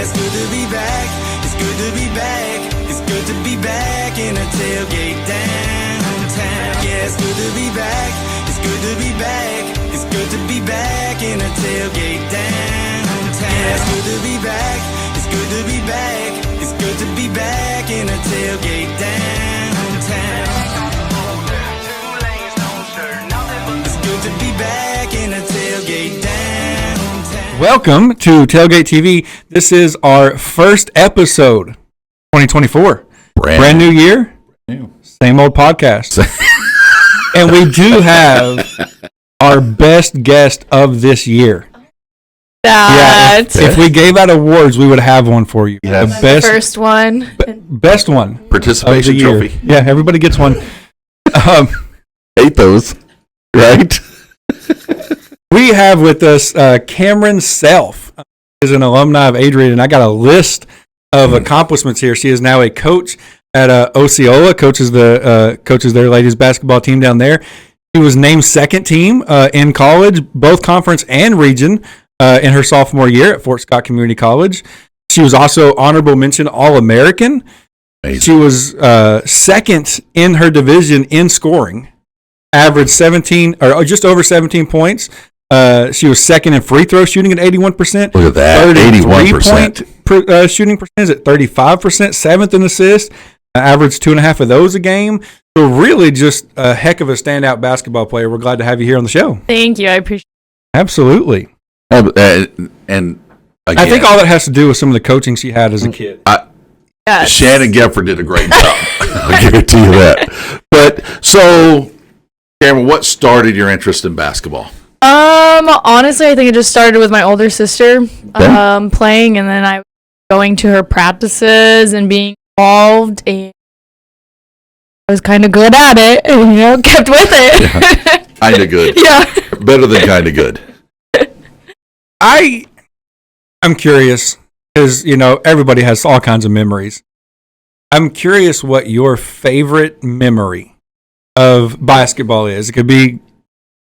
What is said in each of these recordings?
it's good to be back. It's good to be back. It's good to be back in a tailgate downtown. Yeah, it's good to be back. It's good to be back. It's good to be back in a tailgate downtown. Yeah, it's good to be back. It's good to be back. It's good to be back in a tailgate downtown. It's good to be back in a tailgate downtown. Welcome to Tailgate TV. This is our first episode, 2024. Brand new year, same old podcast. And we do have our best guest of this year. If we gave out awards, we would have one for you. Yes. The best, first one. best one. Participation trophy. Yeah, everybody gets one. Hate those, right? We have with us Kamiron Self. Is an alumni of Adrian, and I got a list of accomplishments here. She is now a coach at Osceola, coaches their ladies basketball team down there. She was named second team in college, both conference and region, in her sophomore year at Fort Scott Community College. She was also honorable mention All-American. Amazing. She was second in her division in scoring, averaged 17 or just over 17 points. She was second in free throw shooting at 81%. Look at that, 81%. Point shooting percentage at 35%. Seventh in assists, averaged 2.5 of those a game. So really just a heck of a standout basketball player. We're glad to have you here on the show. Thank you. I appreciate it. Absolutely. And I again, think all that has to do with some of the coaching she had as a kid. Yes. Shannon Gefford did a great job. I guarantee you that. But so, Kamiron, what started your interest in basketball? Honestly, I think it just started with my older sister playing, and then I going to her practices and being involved, and I was kind of good at it, and kept with it. Yeah. Kind of good. Yeah. Better than kind of good. I'm curious because everybody has all kinds of memories. I'm curious what your favorite memory of basketball is. It could be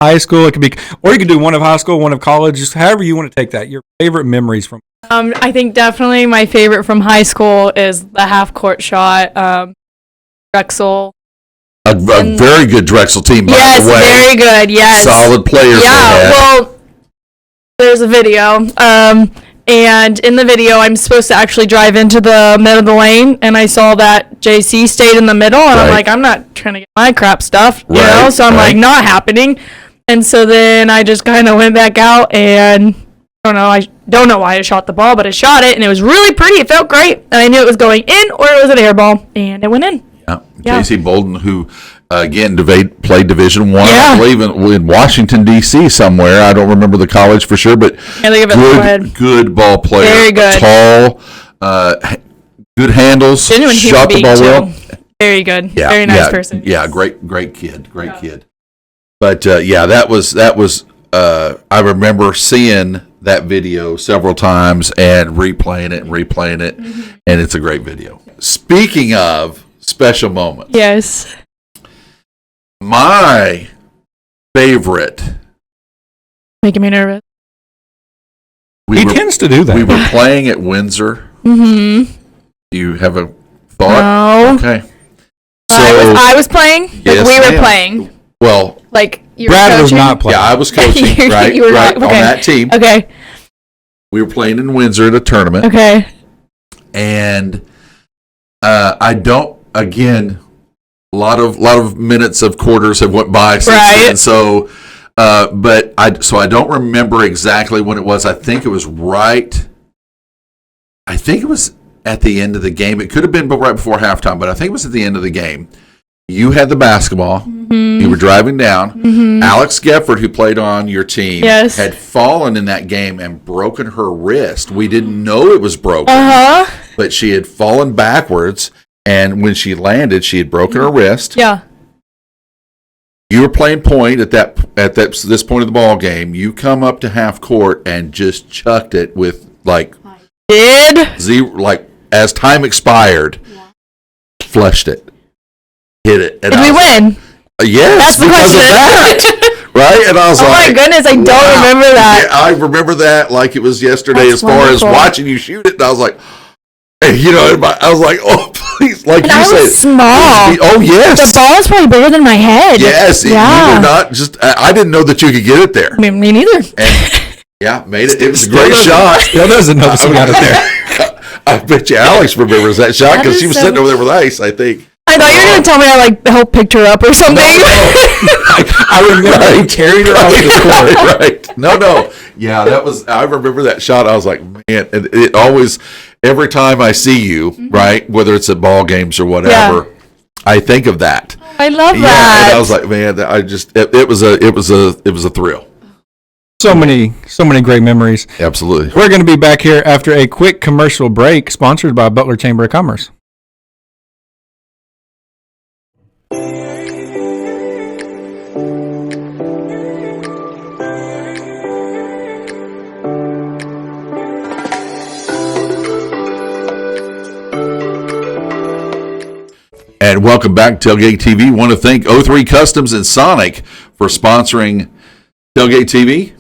high school, or you could do one of high school, one of college, just however you want to take that. Your favorite memories from. I think definitely my favorite from high school is the half court shot. Drexel. A very good Drexel team, by the way. Yes, very good. Yes, solid players. Yeah. Well, there's a video. And in the video, I'm supposed to actually drive into the middle of the lane, and I saw that JC stayed in the middle, and I'm like, I'm not trying to get my crap stuff, so I'm like, not happening. And so then I just kind of went back out, and I don't know why I shot the ball, but I shot it, and it was really pretty. It felt great, and I knew it was going in or it was an air ball, and it went in. Yeah. JC Bolden, who again played Division I, yeah. I believe in Washington D.C. somewhere. I don't remember the college for sure, but good ball player, very good, tall, good handles, genuine shot the ball well. Very good, very nice person. Yeah, great kid. But that was. I remember seeing that video several times and replaying it, and it's a great video. Speaking of special moments, yes, my favorite. Making me nervous. He tends to do that. We were playing at Windsor. Mm-hmm. Do you have a thought? No. Okay. So I was playing. Yes, we were playing. Well, Brad was not playing. Yeah, I was coaching. right, you were right okay. On that team. Okay. We were playing in Windsor at a tournament. Okay. And I don't. Again, a lot of minutes of quarters have went by since then. So, but I don't remember exactly when it was. I think it was at the end of the game. It could have been right before halftime, but I think it was at the end of the game. You had the basketball. Mm-hmm. You were driving down. Mm-hmm. Alex Gefford, who played on your team, had fallen in that game and broken her wrist. We didn't know it was broken, but she had fallen backwards, and when she landed, she had broken her wrist. Yeah. You were playing point at this point of the ball game. You come up to half court and just chucked it with zero, as time expired, flushed it. Hit it. And did we win? Yes, that's the because question. of that. Right? And I was oh like, my goodness, I don't remember that. Yeah, I remember that like it was yesterday. That's as far wonderful. as watching you shoot it, and I was like, hey, you know, I was like, oh, please, like And you I said, was small. oh yes, The ball is probably bigger than my head. yes, you were not just. I didn't know that you could get it there. I mean, me neither. And yeah, made it. It was a great shot. Still doesn't know she got it there. I bet you Alex remembers that shot because she was sitting over there with ice, I think. I thought you were going to tell me I like helped pick her up or something. I remember you carried her off the court. Right. No. Yeah, I remember that shot. I was like, man, and it always, every time I see you, right, whether it's at ball games or whatever, I think of that. I love that. And I was like, man, it was a thrill. So many great memories. Absolutely. We're going to be back here after a quick commercial break, sponsored by Butler Chamber of Commerce. And welcome back to Tailgate TV. Want to thank O3 Customs and Sonic for sponsoring Tailgate TV.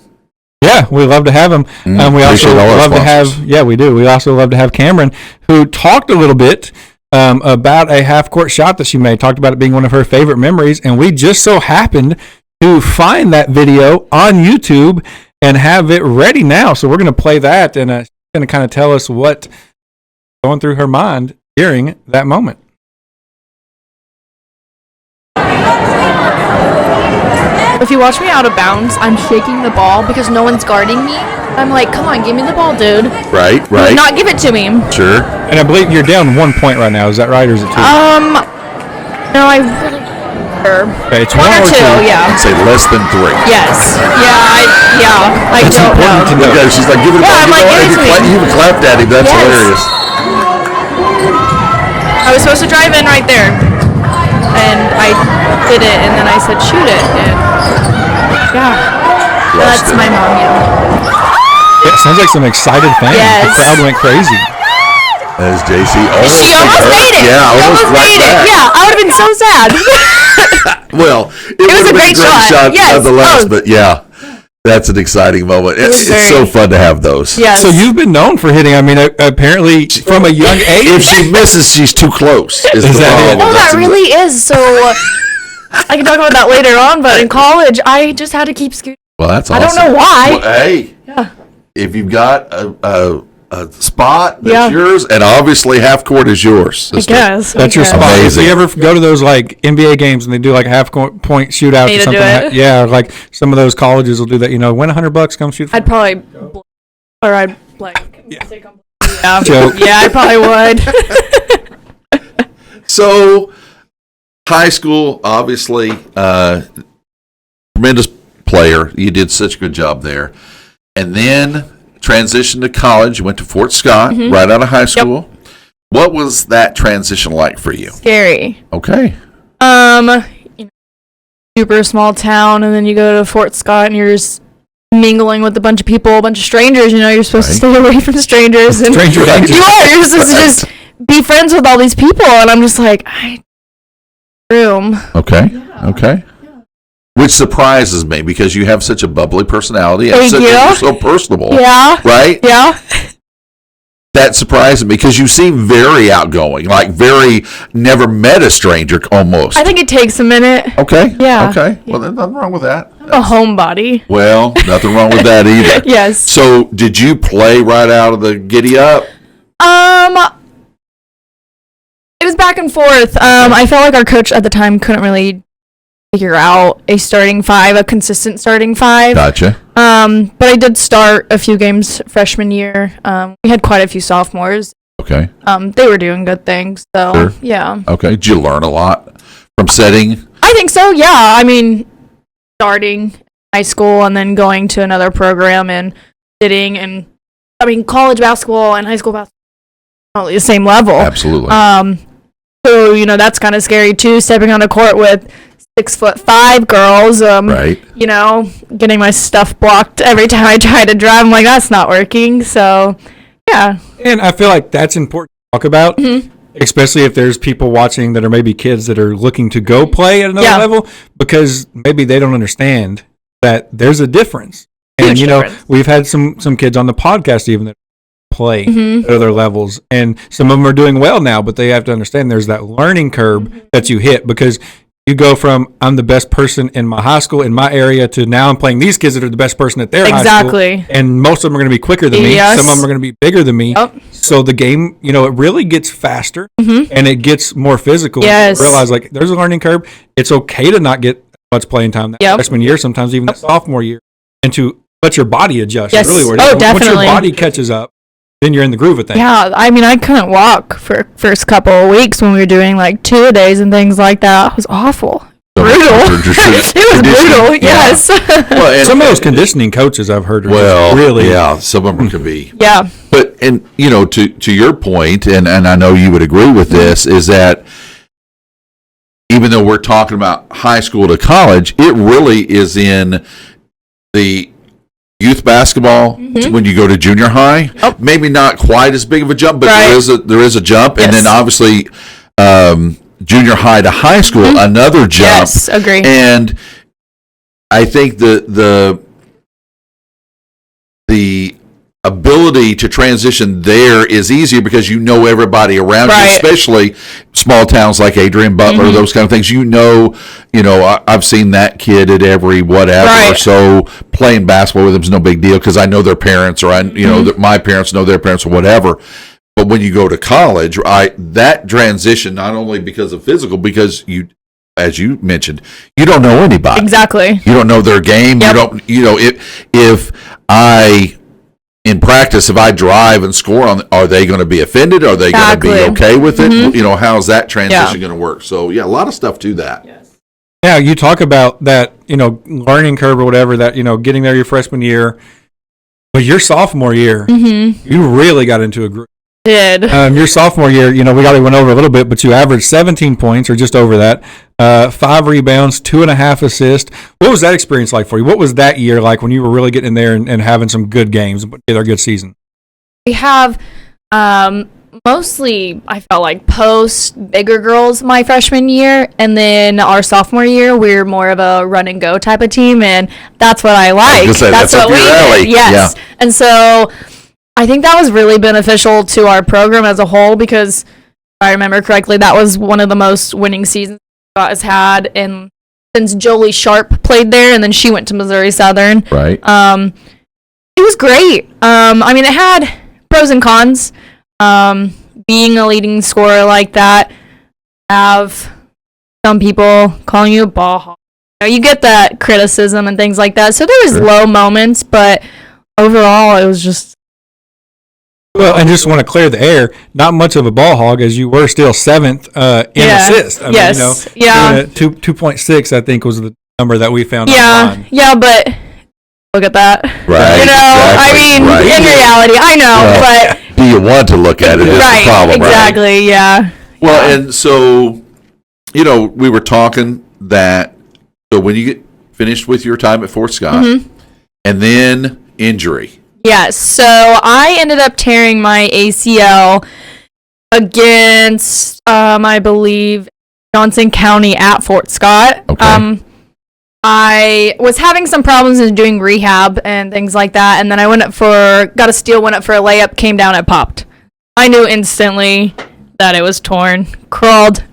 Yeah, we love to have him. We also love to have, we do. We also love to have Cameron, who talked a little bit about a half-court shot that she made, talked about it being one of her favorite memories, and we just so happened to find that video on YouTube and have it ready now. So we're going to play that, and she's going to kind of tell us what's going through her mind during that moment. If you watch me out of bounds, I'm shaking the ball because no one's guarding me. I'm like, come on, give me the ball, dude. Right. Not give it to me. Sure. And I believe you're down 1 point right now. Is that right, or is it 2? No, I really. Okay, it's 1 or 2, yeah. I'd say less than 3. Yes. I That's don't important to know. know. She's like, give it a ball. I'm like, give it to me. You even clapped at him. That's hilarious. I was supposed to drive in right there, and I did it, and then I said, shoot it, and that's my mom, It sounds like some excited fans. Yes. The crowd went crazy. As JC She almost made it. Yeah, almost right back. Yeah, I would have been so sad. Well, it was a great shot nonetheless, but yeah, that's an exciting moment. It's so fun to have those. Yes. So you've been known for hitting. I mean, apparently from a young age. If she misses, she's too close. Is the that problem. Oh, that really is. So I can talk about that later on, but in college, I just had to keep scooting. Well, that's awesome. I don't know why. Well, hey, if you've got a spot that's yours, and obviously half court is yours, sister. I guess. That's your spot. Amazing. If you ever go to those like NBA games and they do like a point shootout or something, like some of those colleges will do that. You know, win $100, come shoot. I'd probably, I'd like, Joke. Yeah, I probably would. So, high school, obviously, tremendous player. You did such a good job there, and then transitioned to college. You went to Fort Scott right out of high school. Yep. What was that transition like for you? Scary. Okay. Super small town, and then you go to Fort Scott, and you're just mingling with a bunch of people, a bunch of strangers. You know, you're supposed to stay away from strangers, and Stranger danger. you're supposed to just be friends with all these people, and I'm just like, Okay. Okay. Which surprises me because you have such a bubbly personality and you're so personable. Yeah. Right? Yeah. That surprises me because you seem very outgoing, like very never met a stranger almost. I think it takes a minute. Okay. Yeah. Okay. Well, there's nothing wrong with that. I'm a homebody. Well, nothing wrong with that either. Yes. So, did you play right out of the giddy up? It was back and forth. I felt like our coach at the time couldn't really figure out a consistent starting five. Gotcha. But I did start a few games freshman year. We had quite a few sophomores. Okay. They were doing good things. So, Sure. yeah. Okay. Did you learn a lot from setting? I think so, yeah. I mean, starting high school and then going to another program and sitting and, I mean, college basketball and high school basketball are probably the same level. Absolutely. So, you know, that's kind of scary too, stepping on a court with 6'5" girls. Right. You know, getting my stuff blocked every time I try to drive. I'm like, that's not working. So, yeah. And I feel like that's important to talk about, especially if there's people watching that are maybe kids that are looking to go play at another level, because maybe they don't understand that there's a difference. And, Huge difference. We've had some kids on the podcast even that play Mm-hmm. at other levels. And some of them are doing well now, but they have to understand there's that learning curve that you hit because you go from I'm the best person in my high school, in my area, to now I'm playing these kids that are the best person at their high school. Exactly. And most of them are going to be quicker than me. Yes. Some of them are going to be bigger than me. Yep. So the game, it really gets faster and it gets more physical. Yes. You realize like there's a learning curve. It's okay to not get much playing time that freshman year, sometimes even that sophomore year, and to let your body adjust. Yes. Really, Definitely. Once your body catches up, then you're in the groove of things. Yeah, I mean, I couldn't walk for first couple of weeks when we were doing like 2-a-days and things like that. It was awful. Brutal. It was brutal. Yes. Well, and some of those conditioning coaches I've heard are really, some of them can be. Yeah. But to your point, and I know you would agree with this, is that even though we're talking about high school to college, it really is in the youth basketball when you go to junior high. Oh. Maybe not quite as big of a jump, but there is a jump, and then obviously junior high to high school, another jump. Yes, agree. And I think the ability to transition there is easier because you know everybody around you, especially small towns like Adrian, Butler, those kind of things. I've seen that kid at every whatever, so playing basketball with them is no big deal because I know their parents, or that my parents know their parents, or whatever. But when you go to college, that transition, not only because of physical, because you, as you mentioned, you don't know anybody. Exactly. You don't know their game. Yep. You don't, if I, in practice, if I drive and score are they going to be offended? Are they going to be okay with it? How's that transition going to work? So, a lot of stuff to that. Yes. Yeah, you talk about that, learning curve or whatever, that, getting there your freshman year. But your sophomore year, you really got into a group. Did. Your sophomore year, we already went over a little bit, but you averaged 17 points or just over that, 5 rebounds, 2.5 assists. What was that experience like for you? What was that year like when you were really getting in there and having some good games and putting together a good season? We have mostly, I felt like, bigger girls my freshman year, and then our sophomore year, we're more of a run and go type of team, and that's what I like. That's what we did. Yes. Yeah. And so I think that was really beneficial to our program as a whole because, if I remember correctly, that was one of the most winning seasons Scott has had, and since Jolie Sharp played there, and then she went to Missouri Southern. Right. It was great. It had pros and cons. Being a leading scorer like that, have some people calling you a ball hog. You get that criticism and things like that. So there was low moments, but overall, it was just. Well, and just want to clear the air, not much of a ball hog as you were still 7th in assists. Yes. 2.6, I think, was the number that we found online. Yeah, but look at that. Right. Exactly. In reality, I know, but do you want to look at it is the problem, exactly, yeah. Well, and so, we were talking that, so when you get finished with your time at Fort Scott, and then injury. Yes, so I ended up tearing my ACL against, I believe, Johnson County at Fort Scott. Okay. I was having some problems in doing rehab and things like that, and then I went up for a layup, came down, and popped. I knew instantly that it was torn. Crawled to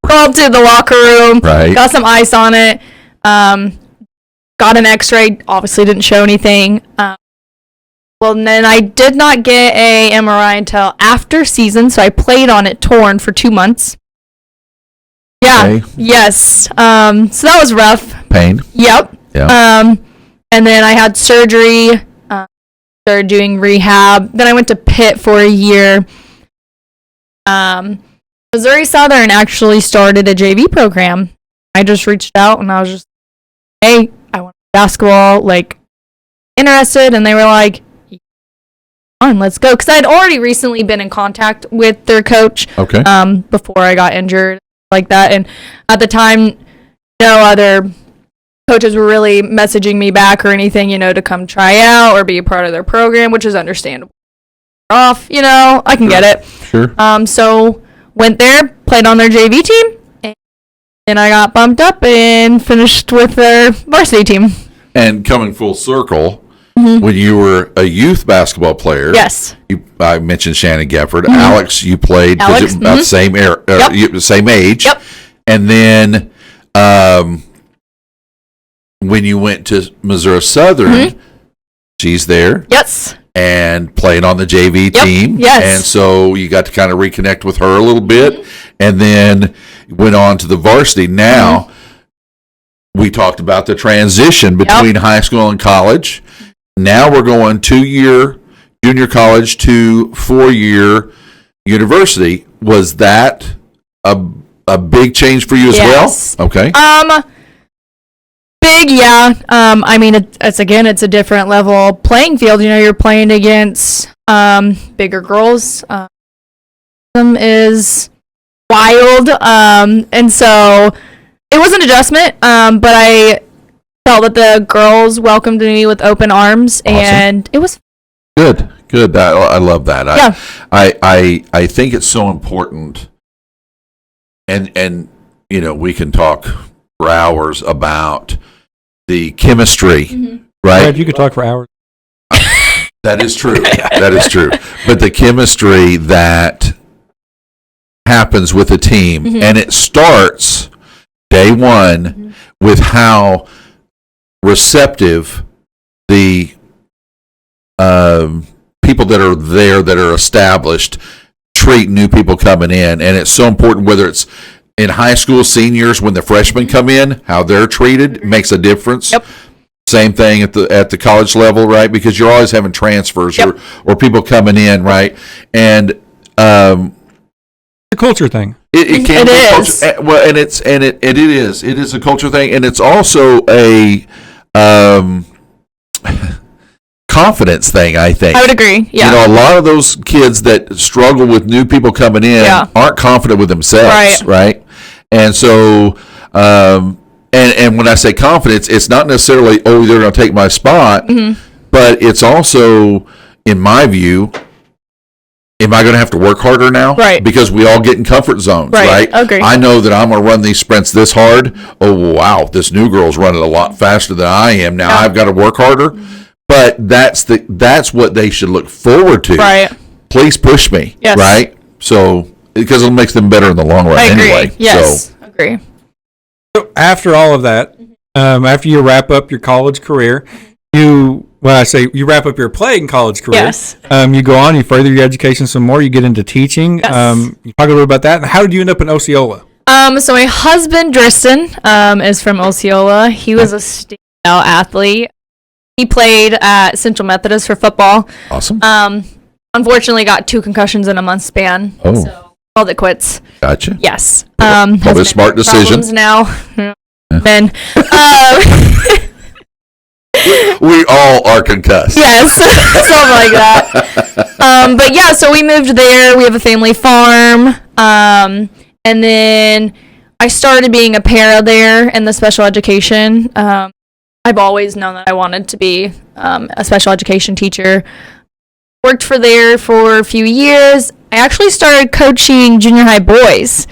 the locker room, got some ice on it, got an x-ray, obviously didn't show anything. Well, then I did not get a MRI until after season, so I played on it torn for 2 months. Yeah. Okay. Yes. So that was rough. Pain. Yep. Yeah. And then I had surgery, started doing rehab. Then I went to Pitt for a year. Missouri Southern actually started a JV program. I just reached out and I was just, hey, I want basketball, interested, and they were like, let's go, because I had already recently been in contact with their coach before I got injured like that, and at the time no other coaches were really messaging me back or anything, to come try out or be a part of their program, which is understandable. I can get it. Sure. So went there, played on their JV team, and then I got bumped up and finished with their varsity team. And coming full circle, when you were a youth basketball player, yes, I mentioned Shannon Gefford. Alex, you played about the same same age. Yep. And then when you went to Missouri Southern, she's there. Yes. And played on the JV team. Yes. And so you got to kind of reconnect with her a little bit. And then went on to the varsity. Now, we talked about the transition between high school and college. Now we're going 2-year junior college to 4-year university. Was that a big change for you as well? Okay. Big, yeah. I mean, it's a different level playing field. You know, you're playing against bigger girls. Is wild, and so it was an adjustment. But I felt that the girls welcomed me with open arms, and it was good. I love that. Yeah. I think it's so important, and you know, we can talk for hours about the chemistry, right? Brad, you could talk for hours. That is true. That is true. But the chemistry that happens with a team, and it starts day one with how receptive the people that are there, that are established, treat new people coming in. And it's so important, whether it's in high school seniors, when the freshmen come in, how they're treated makes a difference. Yep. Same thing at the college level, right? Because you're always having transfers or people coming in, right? And a culture thing. It can be culture, well, and it is a culture thing, and it's also a confidence thing, I think. I would agree. Yeah. You know, a lot of those kids that struggle with new people coming in aren't confident with themselves, right? And so, and when I say confidence, it's not necessarily, they're going to take my spot, but it's also, in my view, am I going to have to work harder now? Right. Because we all get in comfort zones, right? Agree. I know that I'm going to run these sprints this hard. Oh, wow, this new girl's running a lot faster than I am. Now I've got to work harder. But that's what they should look forward to. Right. Please push me. Yes. Right? So, because it makes them better in the long run anyway. Yes. Agree. So after all of that, after you wrap up your college career, you wrap up your playing college career. Yes. You go on, you further your education some more, you get into teaching. Yes. You talk a little bit about that. How did you end up in Osceola? So my husband, Driston, is from Osceola. He was a standout athlete. He played at Central Methodist for football. Awesome. Unfortunately got 2 concussions in a month span. Oh. So called it quits. Gotcha. Yes. Probably a smart decision. Now. Then, we all are concussed. yes, something like that. But yeah, so we moved there. We have a family farm. And then I started being a para there in the special education. I've always known that I wanted to be a special education teacher. Worked there for a few years. I actually started coaching junior high boys.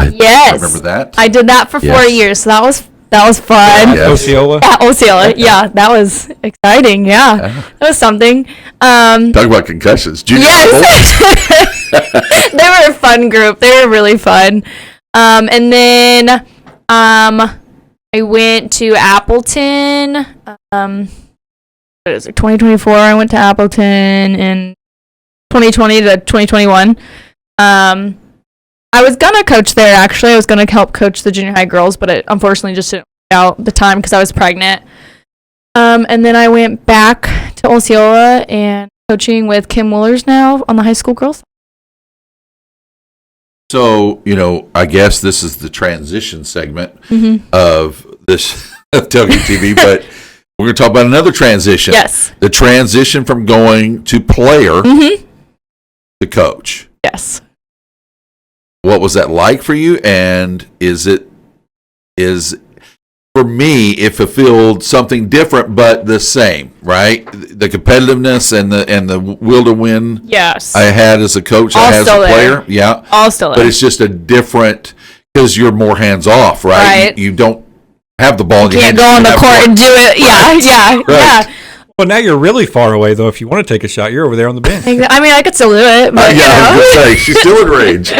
Yes. I remember that. I did that for 4 years, so that was fun. Yes. Osceola? Yeah, Osceola. Yeah, that was exciting. Yeah, that was something. Talk about concussions. Junior Yes. They were a fun group. They were really fun. And then I went to Appleton. What is it? 2024. I went to Appleton in 2020 to 2021. I was gonna coach there. Actually, I was gonna help coach the junior high girls, but it unfortunately just didn't work out the time because I was pregnant. And then I went back to Osceola and coaching with Kim Willers now on the high school girls. So, you know, I guess this is the transition segment of this Tailgate TV, but we're going to talk about another transition. Yes. The transition from going to player to coach. Yes. What was that like for you? And is for me, it fulfilled something different but the same, right? The competitiveness and the will to win. Yes. I had as a coach, I had as a player. Yeah. All still there. But it's just a different, because you're more hands off, right? Right. You don't have the ball. You can't go on the court and do it. Yeah. Right. Well, now you're really far away, though. If you want to take a shot, you're over there on the bench. I mean, I could still do it. But, I was going to say, she's still in range.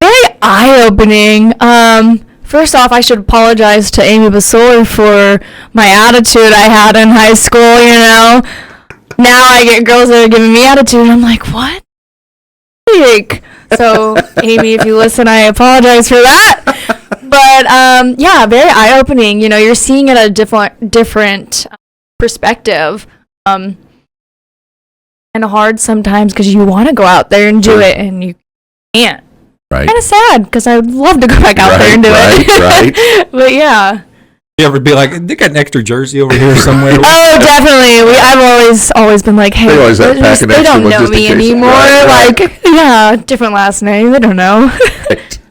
Very eye-opening. First off, I should apologize to Amy Basola for my attitude I had in high school, Now I get girls that are giving me attitude, and I'm like, what? So, Amy, if you listen, I apologize for that. But, very eye-opening. You're seeing it at a different perspective. And hard sometimes because you want to go out there and do it, and you can't. Right. Kind of sad because I would love to go back out there and do it. Right. But yeah. You ever be like, they got an extra jersey over here somewhere? Oh, definitely. I've always been like, hey, they don't know me anymore. Right. Different last name. They don't know.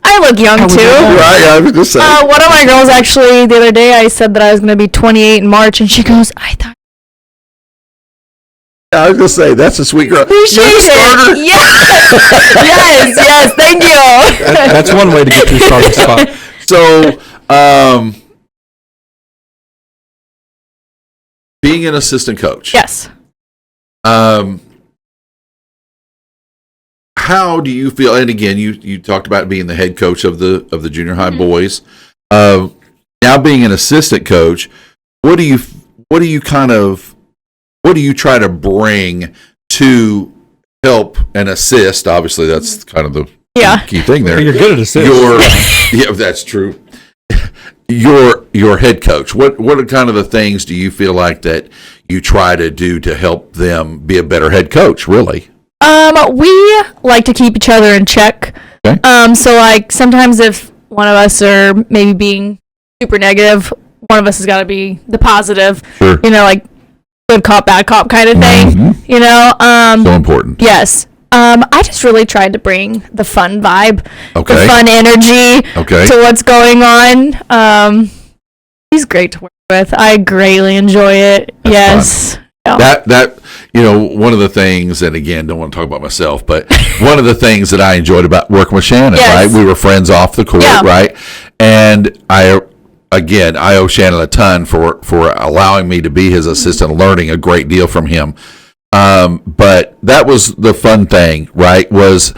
I look young too. Right. I was just saying. One of my girls actually the other day, I said that I was going to be 28 in March, and she goes, I thought. I was going to say, that's a sweet girl. Appreciate it. Yes, thank you. That's one way to get to the starting spot. So, being an assistant coach. Yes. How do you feel? And again, you talked about being the head coach of the junior high boys. Now being an assistant coach, what do you try to bring to help and assist? Obviously, that's kind of the key thing there. You're good at assist. Yeah, that's true. Your head coach. What are kind of the things do you feel like that you try to do to help them be a better head coach? Really? We like to keep each other in check. Okay. So like sometimes if one of us are maybe being super negative, one of us has got to be the positive. Sure. Like good cop, bad cop kind of thing. Mm-hmm. So important. Yes. I just really tried to bring the fun vibe, the fun energy to what's going on. He's great to work with. I greatly enjoy it. That's yes. Fun. That one of the things, and again, don't want to talk about myself, but one of the things that I enjoyed about working with Shannon, right? We were friends off the court, right? And I owe Shannon a ton for allowing me to be his assistant, learning a great deal from him. But that was the fun thing, right? Was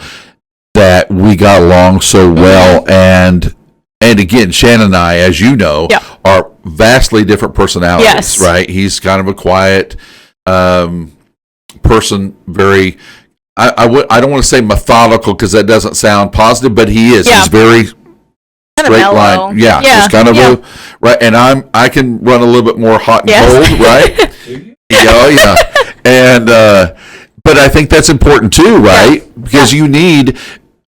that we got along so well, and again, Shannon and I, as you know, are vastly different personalities, right? He's kind of a quiet person, very. I don't want to say methodical because that doesn't sound positive, but he is. He's very straight line. Yeah, he's kind of a right, and I can run a little bit more hot and cold, right? Yeah. And but I think that's important too, right? Because you need,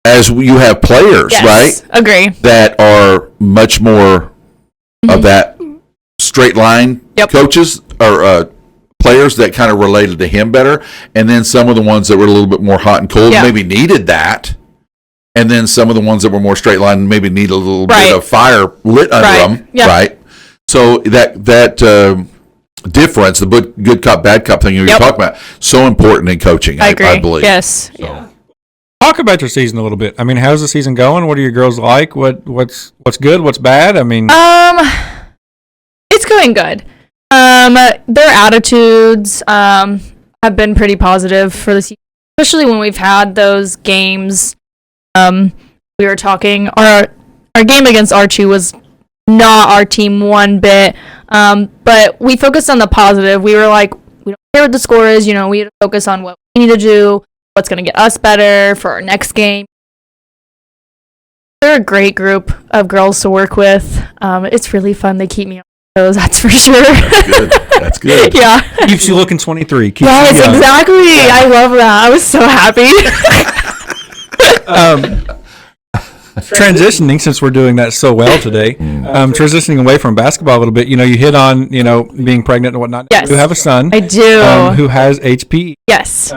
as you have players, right? Agree. That are much more of that straight line coaches or players that kind of related to him better, and then some of the ones that were a little bit more hot and cold maybe needed that, and then some of the ones that were more straight line maybe need a little bit of fire lit under them, right? So that difference, the good cop, bad cop thing you're talking about, so important in coaching. I agree. I believe. Yes. So. Yeah. Talk about your season a little bit. I mean, how's the season going? What are your girls like? What's good? What's bad? I mean, it's going good. Their attitudes have been pretty positive for the season, especially when we've had those games. We were talking. Our game against Archie was not our team one bit, but we focused on the positive. We were like, we don't care what the score is. We need to focus on what we need to do, what's going to get us better for our next game. They're a great group of girls to work with. It's really fun. They keep me on toes, that's for sure. That's good. Yeah. Keeps you looking 23. Yes, exactly. I love that. I was so happy. Transitioning, since we're doing that so well today, transitioning away from basketball a little bit, you hit on, being pregnant and whatnot. Yes. You have a son. I do. Who has HPE. Yes.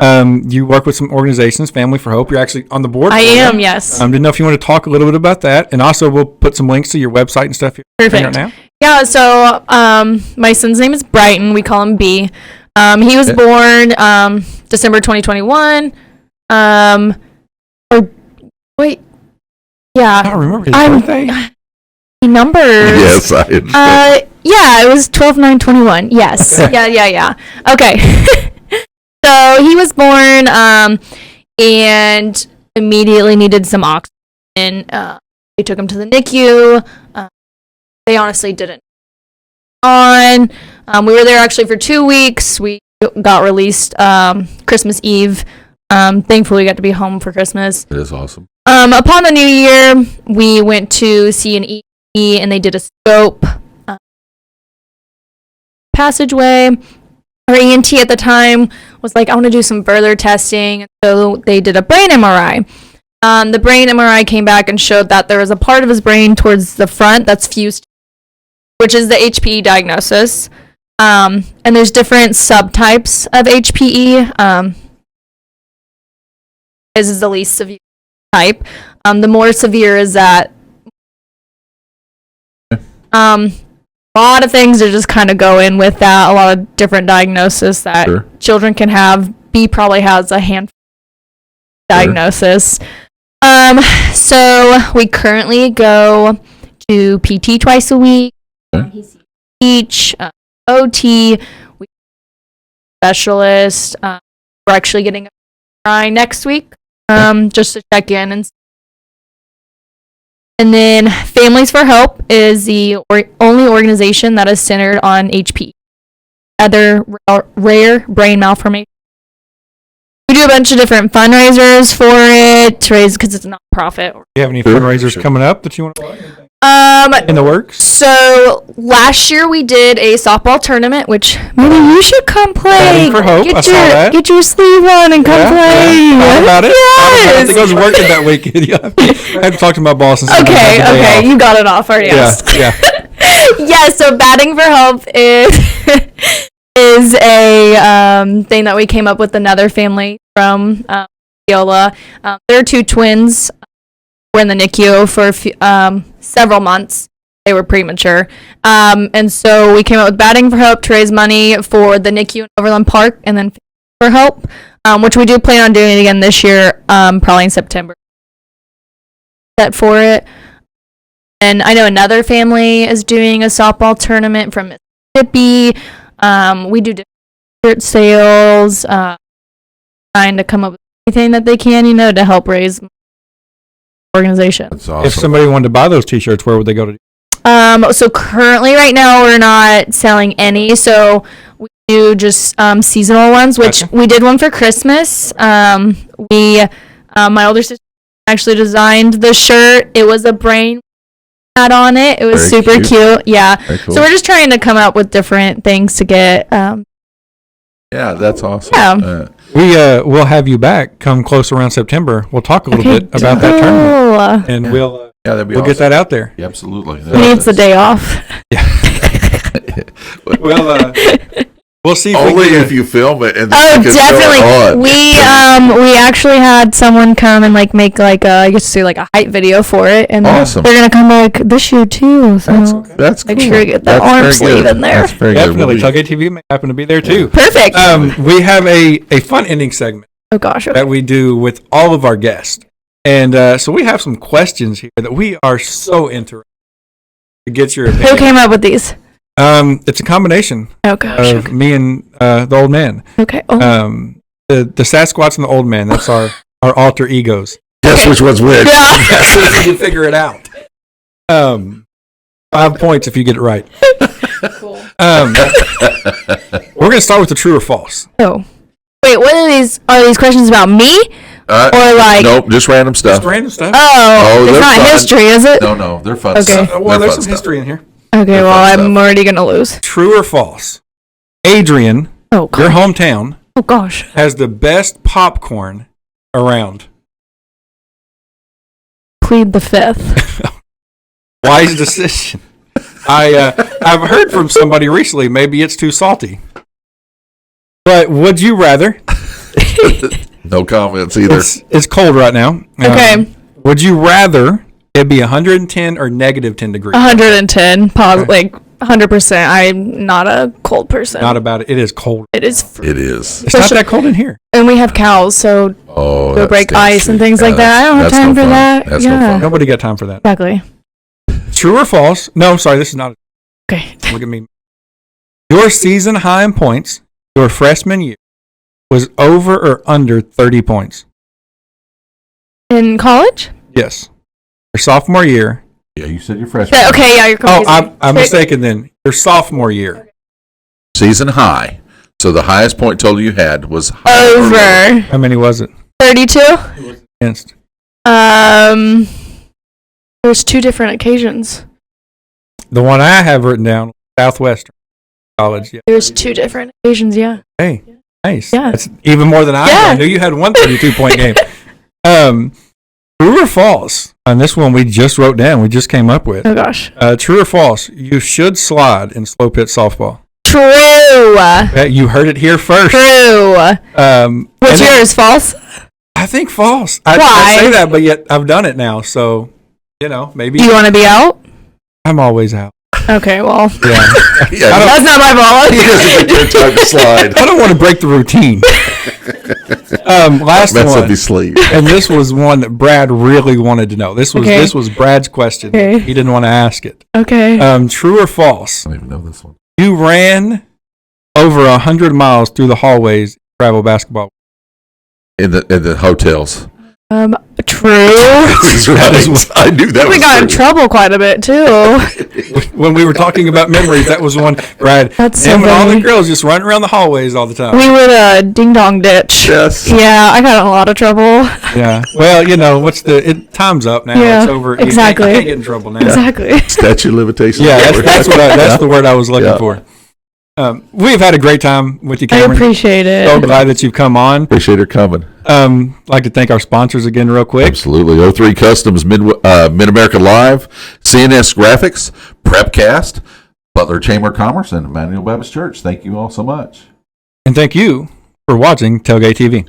You work with some organizations, Family for Hope. You're actually on the board. I am, yes. Didn't know if you want to talk a little bit about that. And also, we'll put some links to your website and stuff here. Perfect. Right now. Yeah, so my son's name is Brighton. We call him B. He was born December 2021. Yeah. I don't remember his birthday. numbers. Yes, I understand. Yeah, it was 12/9/21. Yes. Yeah. Okay. So he was born, and immediately needed some oxygen. They took him to the NICU. They honestly didn't. We were there actually for 2 weeks. We got released Christmas Eve. Thankfully, we got to be home for Christmas. It is awesome. Upon the new year, we went to see an ENT, and they did a scope passageway. Our ENT at the time was like, I want to do some further testing. So they did a brain MRI. The brain MRI came back and showed that there was a part of his brain towards the front that's fused, which is the HPE diagnosis. And there's different subtypes of HPE. This is the least severe type. The more severe is that. A lot of things are just kind of go in with that. A lot of different diagnoses that children can have. B probably has a handful diagnosis. So we currently go to PT twice a week. He's speech, OT, specialist. We're actually getting a MRI next week, just to check in. And then Families for Hope is the only organization that is centered on HPE, other rare brain malformation. We do a bunch of different fundraisers for it to raise, because it's a nonprofit. Do you have any fundraisers coming up that you want to in the works? So last year we did a softball tournament, which maybe you should come play. Batting for Hope. I saw that. Get your sleeve on and come play. Thought about it. Yes. I think I was working that weekend. I had to talk to my boss. And Okay. You got it off already. Yeah. Yeah. So Batting for Hope is a thing that we came up with. Another family from Osceola. There are two twins. Were in the NICU for several months. They were premature. And so we came up with Batting for Hope to raise money for the NICU in Overland Park, and then for Hope, which we do plan on doing again this year, probably in September. Set for it. And I know another family is doing a softball tournament from Mississippi. We do different sales, trying to come up with anything that they can, to help raise organization. That's awesome. If somebody wanted to buy those t-shirts, where would they go to? So currently right now we're not selling any, so we do just seasonal ones, which we did one for Christmas. My older sister actually designed the shirt. It was a brain hat on it. It was very super cute. Yeah. Cool. So we're just trying to come up with different things to get yeah, that's awesome. Yeah. We'll have you back come close around September. We'll talk a little bit about that tournament, and we'll that'd be awesome. Get that out there. Yeah, absolutely. Who needs the day off? Yeah. Well, we'll see. If you film it. And definitely. We actually had someone come and make I guess say a hype video for it, and awesome. They're gonna come this year too. So that's make cool. sure to get that arm sleeve in there. That's very definitely. Good. Tailgate TV may happen to be there too. Perfect. We have a fun ending segment. Oh gosh. Okay. That we do with all of our guests, and so we have some questions here that we are so interested to get your opinion. Who came up with these? It's a combination of me and the old man. Okay. Oh. The Sasquatch and the old man. That's our alter egos. Guess which one's which. Yeah. You figure it out. 5 points if you get it right. Cool. We're gonna start with the true or false. Oh. Wait, what are these? Are these questions about me? Or nope, just random stuff. Just random stuff. Oh, it's not fun. History, is it? No, they're fun. Okay. Well, there's some history in here. Okay, well, I'm already going to lose. True or false? Adrian, your hometown, has the best popcorn around. Plead the fifth. Wise decision. I've heard from somebody recently, maybe it's too salty. But would you rather? No comments either. It's cold right now. Okay. Would you rather it be 110 or negative 10 degrees? 110, 100%. I'm not a cold person. Not about it. It is cold. It is. It is. It's not that cold in here. And we have cows, so they'll break ice and things like that. I don't have time for that. That's no fun. Nobody got time for that. Exactly. True or false? No, I'm sorry. This is not. Okay. Look at me. Your season high in points, your freshman year, was over or under 30 points? In college? Yes. Your sophomore year. Yeah, you said your freshman. Okay, yeah, you're confusing. Oh, I'm mistaken then. Your sophomore year. Season high. So the highest point total you had was over. How many was it? 32? Against. There's 2 different occasions. The one I have written down, Southwestern College. Yeah. There's 2 different occasions, yeah. Hey, nice. Yeah. That's even more than I Yeah. knew you had one 32-point game. True or false? On this one we just wrote down, we just came up with. Oh, gosh. True or false? You should slide in slow pitch softball. True. Okay, you heard it here first. True. What's yours, false? I think false. Why? I say that, but yet I've done it now, so, maybe. Do you want to be out? I'm always out. Okay, well. Yeah. That's not my fault. He doesn't think your time to slide. I don't want to break the routine. Last Mess one. up his sleeve. And this was one that Brad really wanted to know. This was Brad's question. Okay. He didn't want to ask it. Okay. True or false? I don't even know this one. You ran over 100 miles through the hallways travel basketball. In the hotels. True. That's right. I knew that. We got in trouble quite a bit too. When we were talking about memories, that was one. Brad, That's so him and all the funny. girls just running around the hallways all the time. We were the ding dong ditch. Yes. Yeah, I got in a lot of trouble. Yeah. Well, time's up now. Yeah, It's over. exactly. You can't get in trouble now. Exactly. Statute of limitations. Yeah, that's the word I was looking Yeah. for. We've had a great time with you, I Cameron. appreciate it. So glad that you've come on. Appreciate her coming. Like to thank our sponsors again real quick. Absolutely. O3 Customs, Mid-America Live, CNS Graphics, Prepcast, Butler Chamber of Commerce, and Emmanuel Baptist Church. Thank you all so much. And thank you for watching Tailgate TV.